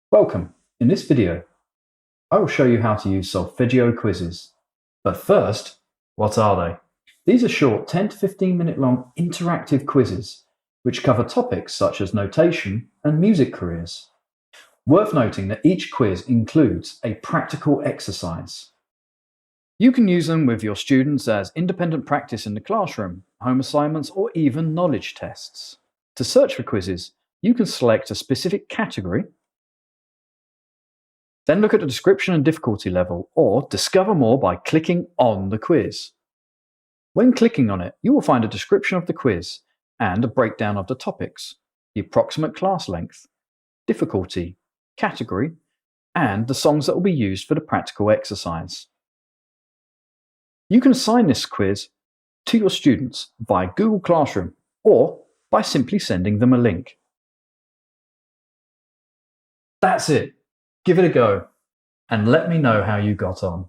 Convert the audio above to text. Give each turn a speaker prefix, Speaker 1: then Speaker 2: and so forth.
Speaker 1: Welcome. In this video, I will show you how to use Solfegio quizzes. But first, what are they? These are short 10 to 15 minute long interactive quizzes which cover topics such as notation and music careers. Worth noting that each quiz includes a practical exercise. You can use them with your students as independent practice in the classroom, home assignments, or even knowledge tests. To search for quizzes, you can select a specific category, then look at the description and difficulty level, or discover more by clicking on the quiz. When clicking on it, you will find a description of the quiz and a breakdown of the topics, the approximate class length, difficulty, category, and the songs that will be used for the practical exercise. You can assign this quiz to your students via Google Classroom or by simply sending them a link. That's it. Give it a go and let me know how you got on.